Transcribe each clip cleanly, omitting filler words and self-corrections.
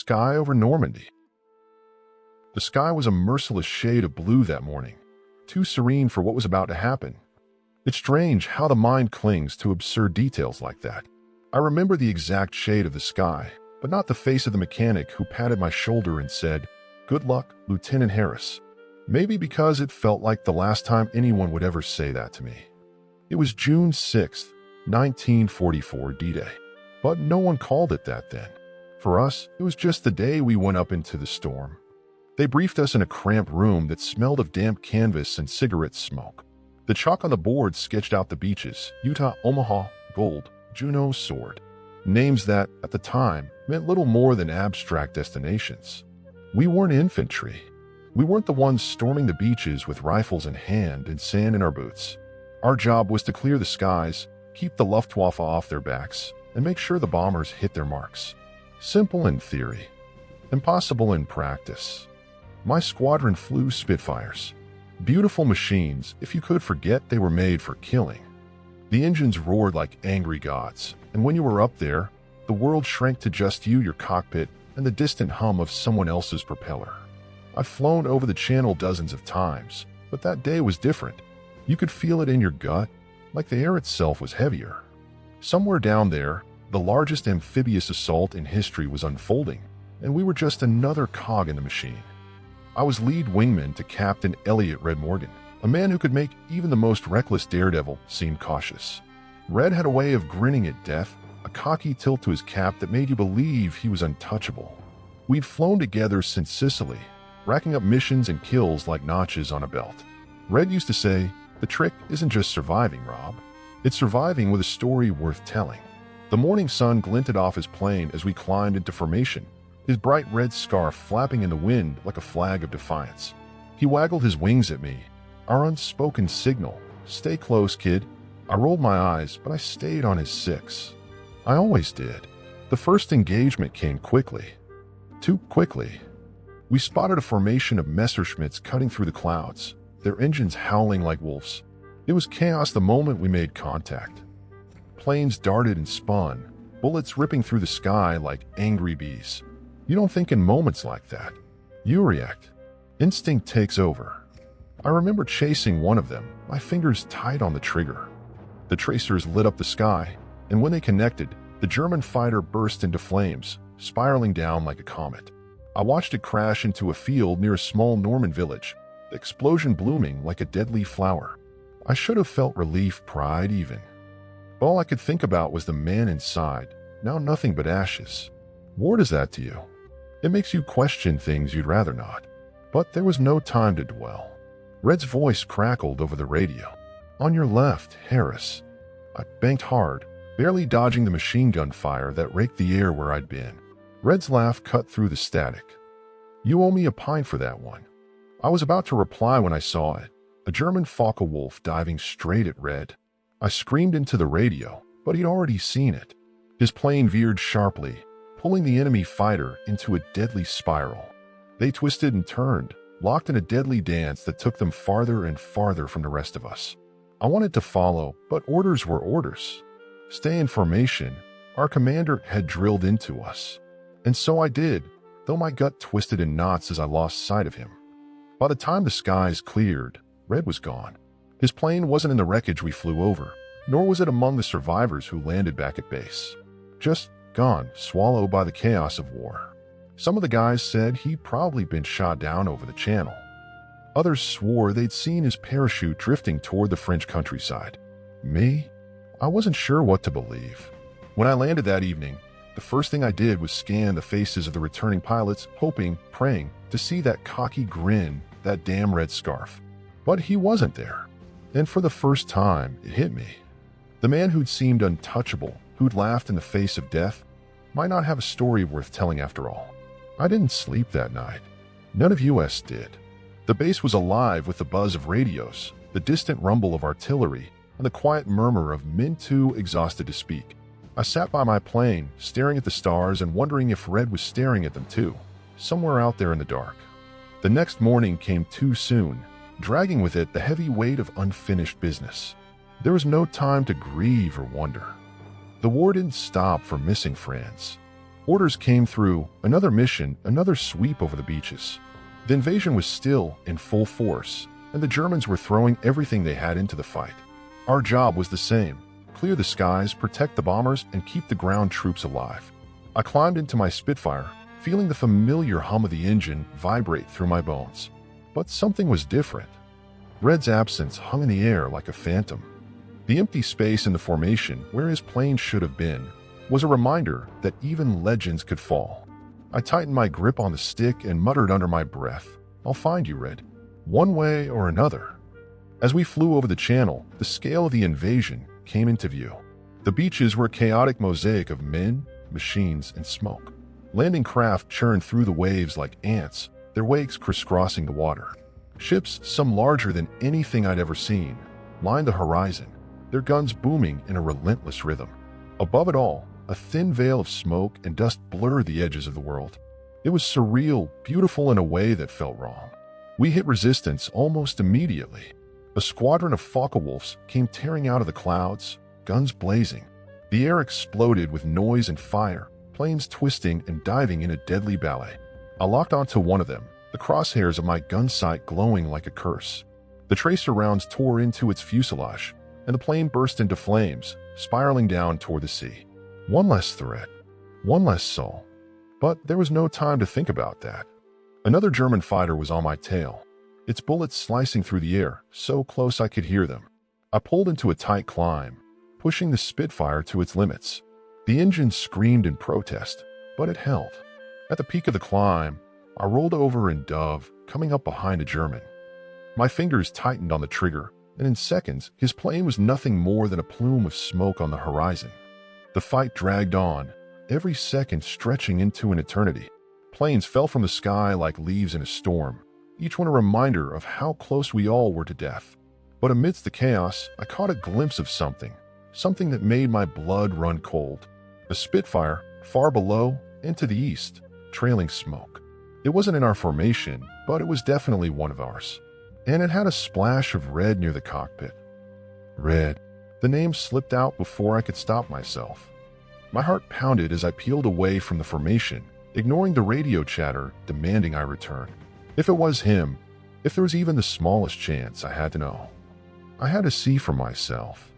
Sky over Normandy. The sky was a merciless shade of blue that morning, too serene for what was about to happen. It's strange how the mind clings to absurd details like that. I remember the exact shade of the sky, but not the face of the mechanic who patted my shoulder and said, "Good luck, Lieutenant Harris." Maybe because it felt like the last time anyone would ever say that to me. It was June 6th, 1944 D-Day, but no one called it that then. For us, it was just the day we went up into the storm. They briefed us in a cramped room that smelled of damp canvas and cigarette smoke. The chalk on the board sketched out the beaches: Utah, Omaha, Gold, Juneau, Sword. Names that, at the time, meant little more than abstract destinations. We weren't infantry. We weren't the ones storming the beaches with rifles in hand and sand in our boots. Our job was to clear the skies, keep the Luftwaffe off their backs, and make sure the bombers hit their marks. Simple in theory, impossible in practice. My squadron flew Spitfires. Beautiful machines, if you could forget they were made for killing. The engines roared like angry gods, and when you were up there, the world shrank to just you, your cockpit, and the distant hum of someone else's propeller. I've flown over the channel dozens of times, but that day was different. You could feel it in your gut, like the air itself was heavier. Somewhere down there, the largest amphibious assault in history was unfolding, and we were just another cog in the machine. I was lead wingman to Captain Elliot "Red" Morgan, a man who could make even the most reckless daredevil seem cautious. Red had a way of grinning at death, a cocky tilt to his cap that made you believe he was untouchable. We'd flown together since Sicily, racking up missions and kills like notches on a belt. Red used to say, "The trick isn't just surviving, Rob. It's surviving with a story worth telling." The morning sun glinted off his plane as we climbed into formation, his bright red scarf flapping in the wind like a flag of defiance. He waggled his wings at me, our unspoken signal, "Stay close, kid." I rolled my eyes, but I stayed on his 6. I always did. The first engagement came quickly. Too quickly. We spotted a formation of Messerschmitts cutting through the clouds, their engines howling like wolves. It was chaos the moment we made contact. Planes darted and spun, bullets ripping through the sky like angry bees. You don't think in moments like that. You react. Instinct takes over. I remember chasing one of them, my fingers tight on the trigger. The tracers lit up the sky, and when they connected, the German fighter burst into flames, spiraling down like a comet. I watched it crash into a field near a small Norman village, the explosion blooming like a deadly flower. I should have felt relief, pride even. All I could think about was the man inside, now nothing but ashes. War does that to you. It makes you question things you'd rather not. But there was no time to dwell. Red's voice crackled over the radio. "On your left, Harris." I banked hard, barely dodging the machine gun fire that raked the air where I'd been. Red's laugh cut through the static. "You owe me a pint for that one." I was about to reply when I saw it, a German Focke-Wulf diving straight at Red. I screamed into the radio, but he'd already seen it. His plane veered sharply, pulling the enemy fighter into a deadly spiral. They twisted and turned, locked in a deadly dance that took them farther and farther from the rest of us. I wanted to follow, but orders were orders. Stay in formation, our commander had drilled into us. And so I did, though my gut twisted in knots as I lost sight of him. By the time the skies cleared, Red was gone. His plane wasn't in the wreckage we flew over, nor was it among the survivors who landed back at base. Just gone, swallowed by the chaos of war. Some of the guys said he'd probably been shot down over the channel. Others swore they'd seen his parachute drifting toward the French countryside. Me? I wasn't sure what to believe. When I landed that evening, the first thing I did was scan the faces of the returning pilots, hoping, praying, to see that cocky grin, that damn red scarf. But he wasn't there. And for the first time, it hit me. The man who'd seemed untouchable, who'd laughed in the face of death, might not have a story worth telling after all. I didn't sleep that night. None of us did. The base was alive with the buzz of radios, the distant rumble of artillery, and the quiet murmur of men too exhausted to speak. I sat by my plane, staring at the stars and wondering if Red was staring at them too, somewhere out there in the dark. The next morning came too soon, dragging with it the heavy weight of unfinished business. There was no time to grieve or wonder. The war didn't stop for missing friends, Orders came through, another mission, another sweep over the beaches. The invasion was still in full force, and the Germans were throwing everything they had into the fight. Our job was the same: clear the skies, protect the bombers, and keep the ground troops alive. I climbed into my Spitfire, feeling the familiar hum of the engine vibrate through my bones. But something was different. Red's absence hung in the air like a phantom. The empty space in the formation where his plane should have been was a reminder that even legends could fall. I tightened my grip on the stick and muttered under my breath, "I'll find you, Red, one way or another." As we flew over the channel, the scale of the invasion came into view. The beaches were a chaotic mosaic of men, machines, and smoke. Landing craft churned through the waves like ants, their wakes crisscrossing the water. Ships, some larger than anything I'd ever seen, lined the horizon, their guns booming in a relentless rhythm. Above it all, a thin veil of smoke and dust blurred the edges of the world. It was surreal, beautiful in a way that felt wrong. We hit resistance almost immediately. A squadron of Focke-Wulfs came tearing out of the clouds, guns blazing. The air exploded with noise and fire, planes twisting and diving in a deadly ballet. I locked onto one of them, the crosshairs of my gun sight glowing like a curse. The tracer rounds tore into its fuselage, and the plane burst into flames, spiraling down toward the sea. One less threat, one less soul. But there was no time to think about that. Another German fighter was on my tail, its bullets slicing through the air, so close I could hear them. I pulled into a tight climb, pushing the Spitfire to its limits. The engine screamed in protest, but it held. At the peak of the climb, I rolled over and dove, coming up behind a German. My fingers tightened on the trigger, and in seconds, his plane was nothing more than a plume of smoke on the horizon. The fight dragged on, every second stretching into an eternity. Planes fell from the sky like leaves in a storm, each one a reminder of how close we all were to death. But amidst the chaos, I caught a glimpse of something that made my blood run cold. A Spitfire, far below and to the east, trailing smoke. It wasn't in our formation, but it was definitely one of ours. And it had a splash of red near the cockpit. Red. The name slipped out before I could stop myself. My heart pounded as I peeled away from the formation, ignoring the radio chatter demanding I return. If it was him, if there was even the smallest chance, I had to know. I had to see for myself.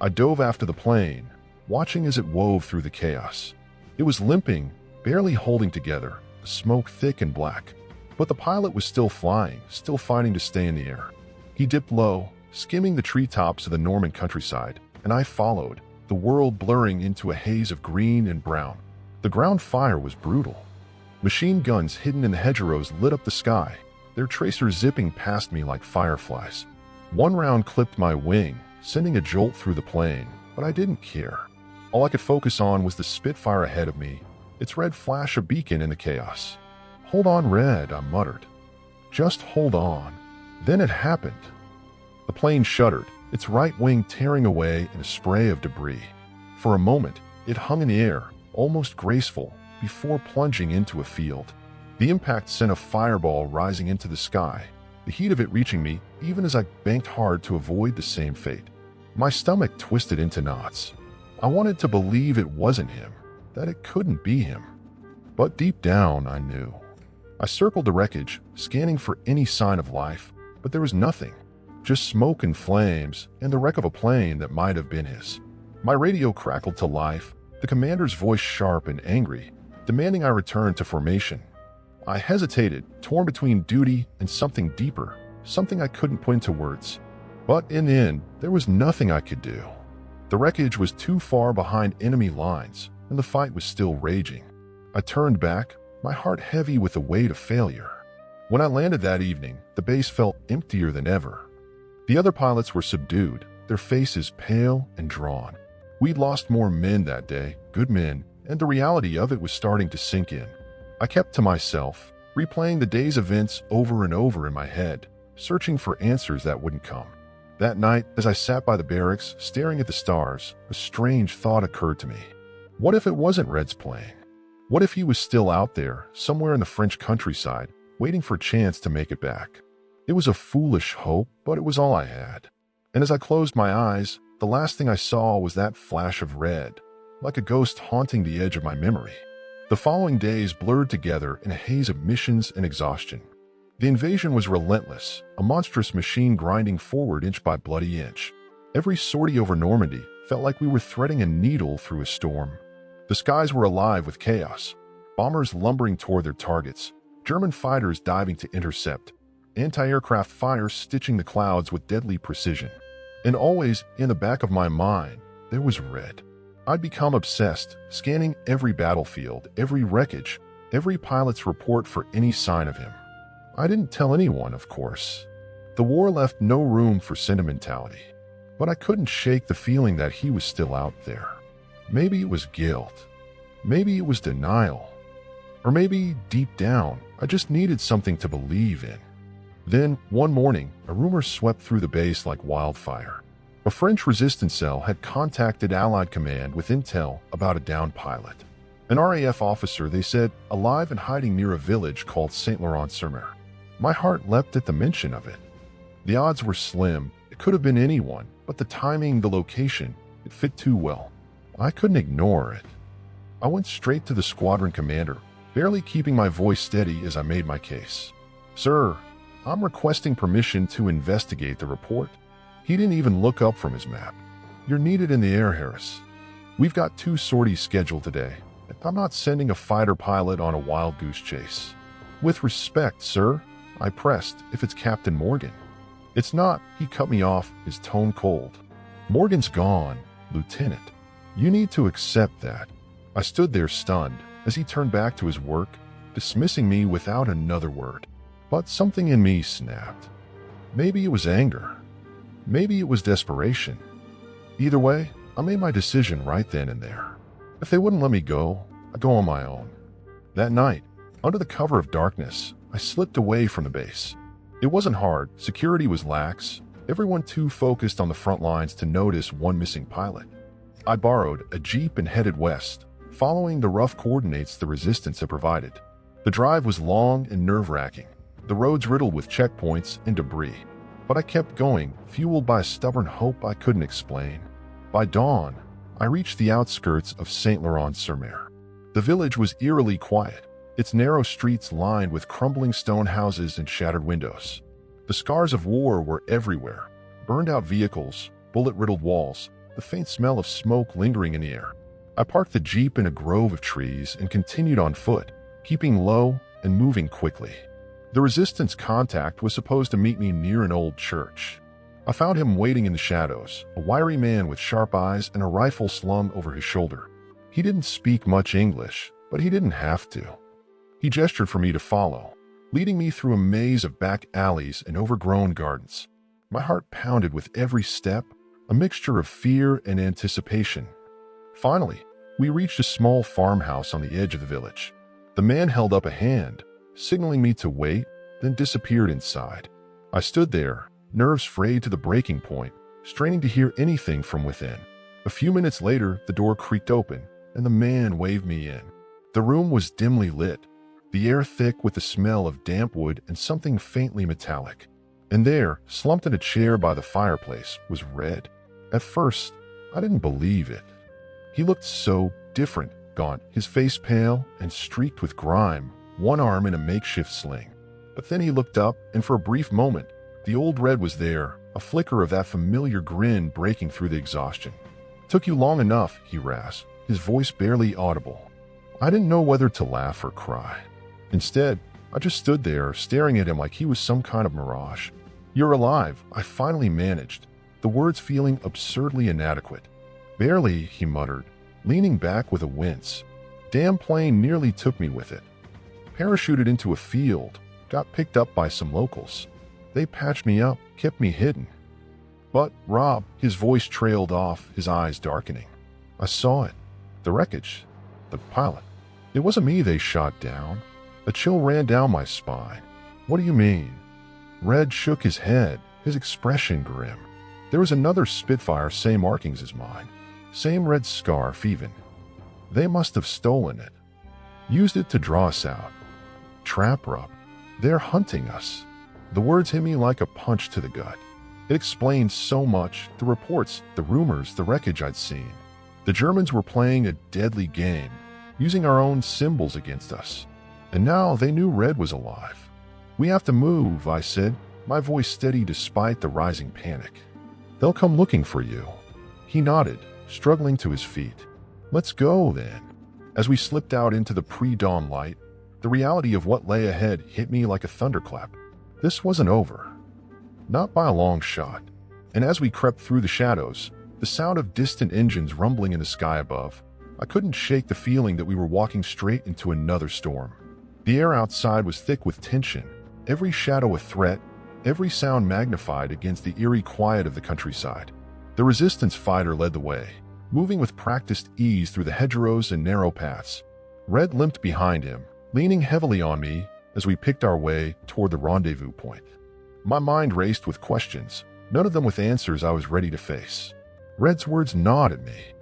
I dove after the plane, watching as it wove through the chaos. It was limping, barely holding together, the smoke thick and black. But the pilot was still flying, still fighting to stay in the air. He dipped low, skimming the treetops of the Norman countryside, and I followed, the world blurring into a haze of green and brown. The ground fire was brutal. Machine guns hidden in the hedgerows lit up the sky, their tracers zipping past me like fireflies. One round clipped my wing, sending a jolt through the plane, but I didn't care. All I could focus on was the Spitfire ahead of me, its red flash a beacon in the chaos. "Hold on, Red," I muttered. "Just hold on." Then it happened. The plane shuddered, its right wing tearing away in a spray of debris. For a moment, it hung in the air, almost graceful, before plunging into a field. The impact sent a fireball rising into the sky, the heat of it reaching me even as I banked hard to avoid the same fate. My stomach twisted into knots. I wanted to believe it wasn't him, that it couldn't be him. But deep down, I knew. I circled the wreckage, scanning for any sign of life, but there was nothing. Just smoke and flames, and the wreck of a plane that might have been his. My radio crackled to life, the commander's voice sharp and angry, demanding I return to formation. I hesitated, torn between duty and something deeper, something I couldn't put into words. But in the end, there was nothing I could do. The wreckage was too far behind enemy lines, and the fight was still raging. I turned back, my heart heavy with the weight of failure. When I landed that evening, the base felt emptier than ever. The other pilots were subdued, their faces pale and drawn. We'd lost more men that day, good men, and the reality of it was starting to sink in. I kept to myself, replaying the day's events over and over in my head, searching for answers that wouldn't come. That night, as I sat by the barracks, staring at the stars, a strange thought occurred to me. What if it wasn't Red's plane? What if he was still out there, somewhere in the French countryside, waiting for a chance to make it back? It was a foolish hope, but it was all I had. And as I closed my eyes, the last thing I saw was that flash of red, like a ghost haunting the edge of my memory. The following days blurred together in a haze of missions and exhaustion. The invasion was relentless, a monstrous machine grinding forward inch by bloody inch. Every sortie over Normandy felt like we were threading a needle through a storm. The skies were alive with chaos. Bombers lumbering toward their targets, German fighters diving to intercept, anti-aircraft fire stitching the clouds with deadly precision. And always, in the back of my mind, there was Red. I'd become obsessed, scanning every battlefield, every wreckage, every pilot's report for any sign of him. I didn't tell anyone, of course. The war left no room for sentimentality. But I couldn't shake the feeling that he was still out there. Maybe it was guilt. Maybe it was denial. Or maybe, deep down, I just needed something to believe in. Then, one morning, a rumor swept through the base like wildfire. A French resistance cell had contacted Allied command with intel about a downed pilot. An RAF officer, they said, alive and hiding near a village called Saint-Laurent-sur-Mer. My heart leapt at the mention of it. The odds were slim. It could have been anyone, but the timing, the location, it fit too well. I couldn't ignore it. I went straight to the squadron commander, barely keeping my voice steady as I made my case. "Sir, I'm requesting permission to investigate the report." He didn't even look up from his map. "You're needed in the air, Harris. We've got 2 sorties scheduled today. I'm not sending a fighter pilot on a wild goose chase." "With respect, sir," I pressed, "if it's Captain Morgan." "It's not," he cut me off, his tone cold. "Morgan's gone, Lieutenant. You need to accept that." I stood there stunned as he turned back to his work, dismissing me without another word. But something in me snapped. Maybe it was anger. Maybe it was desperation. Either way, I made my decision right then and there. If they wouldn't let me go, I'd go on my own. That night, under the cover of darkness, I slipped away from the base. It wasn't hard. Security was lax. Everyone too focused on the front lines to notice one missing pilot. I borrowed a jeep and headed west, following the rough coordinates the resistance had provided. The drive was long and nerve-wracking, the roads riddled with checkpoints and debris. But I kept going, fueled by a stubborn hope I couldn't explain. By dawn, I reached the outskirts of Saint-Laurent-sur-Mer. The village was eerily quiet, its narrow streets lined with crumbling stone houses and shattered windows. The scars of war were everywhere, burned-out vehicles, bullet-riddled walls, the faint smell of smoke lingering in the air. I parked the jeep in a grove of trees and continued on foot, keeping low and moving quickly. The resistance contact was supposed to meet me near an old church. I found him waiting in the shadows, a wiry man with sharp eyes and a rifle slung over his shoulder. He didn't speak much English, but he didn't have to. He gestured for me to follow, leading me through a maze of back alleys and overgrown gardens. My heart pounded with every step, a mixture of fear and anticipation. Finally, we reached a small farmhouse on the edge of the village. The man held up a hand, signaling me to wait, then disappeared inside. I stood there, nerves frayed to the breaking point, straining to hear anything from within. A few minutes later, the door creaked open, and the man waved me in. The room was dimly lit, the air thick with the smell of damp wood and something faintly metallic. And there, slumped in a chair by the fireplace, was Red. At first, I didn't believe it. He looked so different, gaunt, his face pale and streaked with grime, one arm in a makeshift sling. But then he looked up, and for a brief moment, the old Red was there, a flicker of that familiar grin breaking through the exhaustion. "Took you long enough," he rasped, his voice barely audible. I didn't know whether to laugh or cry. Instead, I just stood there, staring at him like he was some kind of mirage. "You're alive," I finally managed, the words feeling absurdly inadequate. "Barely," he muttered, leaning back with a wince. "Damn plane nearly took me with it. Parachuted into a field, got picked up by some locals. They patched me up, kept me hidden." "But, Rob," his voice trailed off, his eyes darkening. "I saw it. The wreckage. The pilot. It wasn't me they shot down." A chill ran down my spine. "What do you mean?" Red shook his head, his expression grim. There was another Spitfire, same markings as mine. Same red scarf even. They must have stolen it. Used it to draw us out. Trap Rob. They're hunting us. The words hit me like a punch to the gut. It explained so much, the reports, the rumors, the wreckage I'd seen. The Germans were playing a deadly game, using our own symbols against us. And now they knew Red was alive. "We have to move," I said, my voice steady despite the rising panic. "They'll come looking for you." He nodded, struggling to his feet. "Let's go, then." As we slipped out into the pre-dawn light, the reality of what lay ahead hit me like a thunderclap. This wasn't over. Not by a long shot. And as we crept through the shadows, the sound of distant engines rumbling in the sky above, I couldn't shake the feeling that we were walking straight into another storm. The air outside was thick with tension, every shadow a threat, every sound magnified against the eerie quiet of the countryside. The resistance fighter led the way, moving with practiced ease through the hedgerows and narrow paths. Red limped behind him, leaning heavily on me as we picked our way toward the rendezvous point. My mind raced with questions, none of them with answers I was ready to face. Red's words gnawed at me.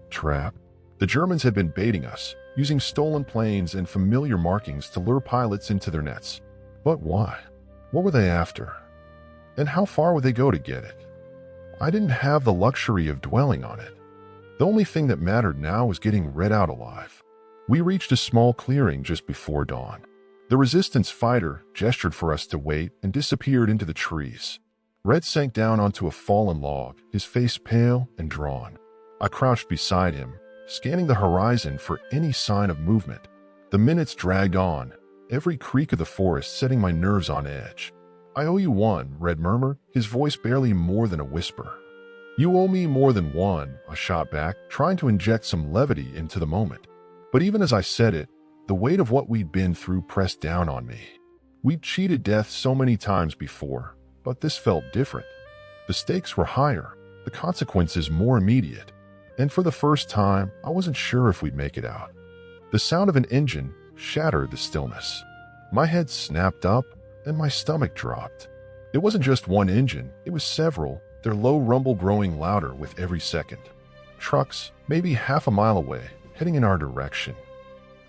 Trap. The Germans had been baiting us, using stolen planes and familiar markings to lure pilots into their nets. But why? What were they after? And how far would they go to get it? I didn't have the luxury of dwelling on it. The only thing that mattered now was getting Red out alive. We reached a small clearing just before dawn. The resistance fighter gestured for us to wait and disappeared into the trees. Red sank down onto a fallen log, his face pale and drawn. I crouched beside him, scanning the horizon for any sign of movement. The minutes dragged on, every creak of the forest setting my nerves on edge. "I owe you one," Red murmured, his voice barely more than a whisper. "You owe me more than one," I shot back, trying to inject some levity into the moment. But even as I said it, the weight of what we'd been through pressed down on me. We'd cheated death so many times before, but this felt different. The stakes were higher, the consequences more immediate. And for the first time, I wasn't sure if we'd make it out. The sound of an engine shattered the stillness. My head snapped up, and my stomach dropped. It wasn't just one engine, it was several, their low rumble growing louder with every second. Trucks, maybe half a mile away, heading in our direction.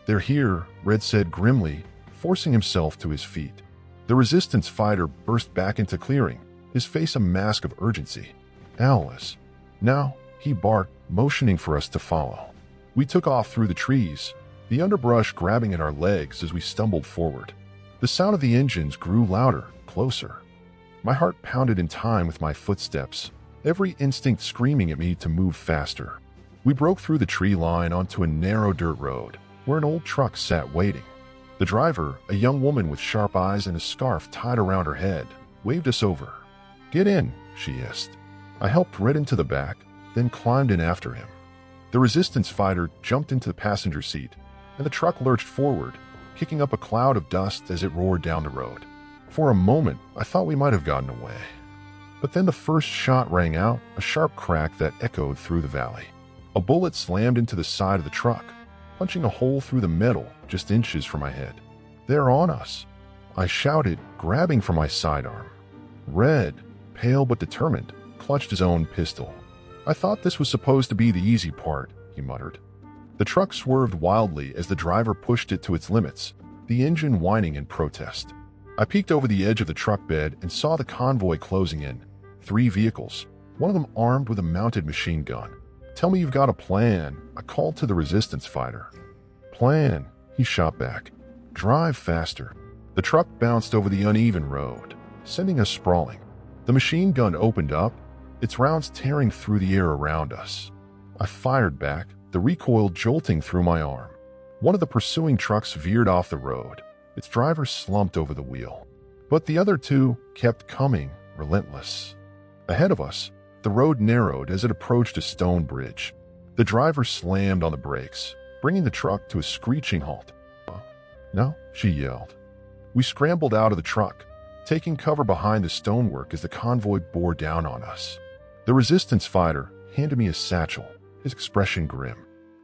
"They're here," Red said grimly, forcing himself to his feet. The resistance fighter burst back into clearing, his face a mask of urgency. "Alice." "Now," he barked, motioning for us to follow. We took off through the trees, the underbrush grabbing at our legs as we stumbled forward. The sound of the engines grew louder, closer. My heart pounded in time with my footsteps, every instinct screaming at me to move faster. We broke through the tree line onto a narrow dirt road, where an old truck sat waiting. The driver, a young woman with sharp eyes and a scarf tied around her head, waved us over. "Get in," she hissed. I helped Red into the back, then climbed in after him. The resistance fighter jumped into the passenger seat, and the truck lurched forward, kicking up a cloud of dust as it roared down the road. For a moment, I thought we might have gotten away. But then the first shot rang out, a sharp crack that echoed through the valley. A bullet slammed into the side of the truck, punching a hole through the metal just inches from my head. "They're on us," I shouted, grabbing for my sidearm. Red, pale but determined, clutched his own pistol. "I thought this was supposed to be the easy part," he muttered. The truck swerved wildly as the driver pushed it to its limits, the engine whining in protest. I peeked over the edge of the truck bed and saw the convoy closing in. 3 vehicles, one of them armed with a mounted machine gun. "Tell me you've got a plan," I called to the resistance fighter. "Plan," he shot back. "Drive faster." The truck bounced over the uneven road, sending us sprawling. The machine gun opened up, its rounds tearing through the air around us. I fired back, the recoil jolting through my arm. One of the pursuing trucks veered off the road, its driver slumped over the wheel. But the other 2 kept coming, relentless. Ahead of us, the road narrowed as it approached a stone bridge. The driver slammed on the brakes, bringing the truck to a screeching halt. "No," she yelled. We scrambled out of the truck, taking cover behind the stonework as the convoy bore down on us. The resistance fighter handed me a satchel, his expression grim.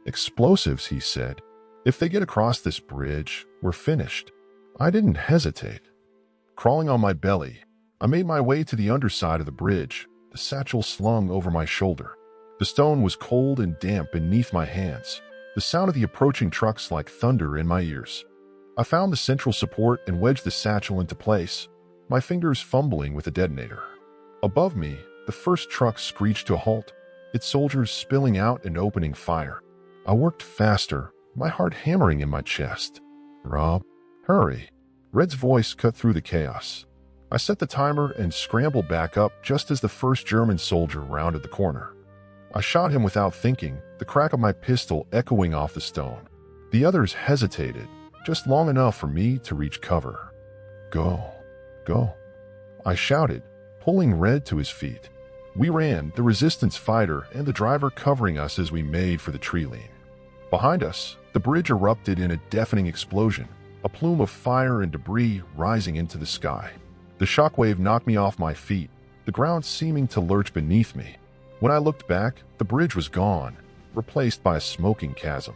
"Explosives," he said. "If they get across this bridge, we're finished." I didn't hesitate. Crawling on my belly, I made my way to the underside of the bridge, the satchel slung over my shoulder. The stone was cold and damp beneath my hands, the sound of the approaching trucks like thunder in my ears. I found the central support and wedged the satchel into place, my fingers fumbling with the detonator. Above me, the first truck screeched to a halt, its soldiers spilling out and opening fire. I worked faster, my heart hammering in my chest. "Rob, hurry." Red's voice cut through the chaos. I set the timer and scrambled back up just as the first German soldier rounded the corner. I shot him without thinking, the crack of my pistol echoing off the stone. The others hesitated, just long enough for me to reach cover. "Go, go," I shouted, pulling Red to his feet. We ran, the resistance fighter and the driver covering us as we made for the tree lean. Behind us, the bridge erupted in a deafening explosion, a plume of fire and debris rising into the sky. The shockwave knocked me off my feet, the ground seeming to lurch beneath me. When I looked back, the bridge was gone, replaced by a smoking chasm.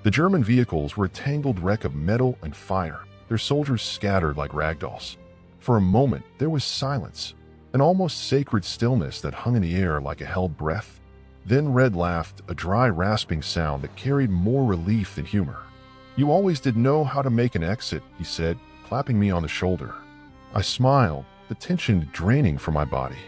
The German vehicles were a tangled wreck of metal and fire, their soldiers scattered like ragdolls. For a moment, there was silence, an almost sacred stillness that hung in the air like a held breath. Then Red laughed, a dry, rasping sound that carried more relief than humor. "You always did know how to make an exit," he said, clapping me on the shoulder. I smiled, the tension draining from my body.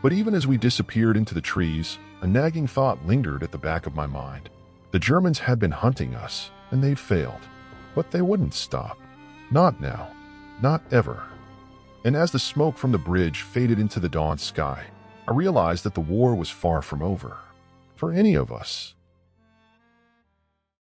But even as we disappeared into the trees, a nagging thought lingered at the back of my mind. The Germans had been hunting us, and they'd failed. But they wouldn't stop. Not now. Not ever. And as the smoke from the bridge faded into the dawn sky, I realized that the war was far from over. For any of us.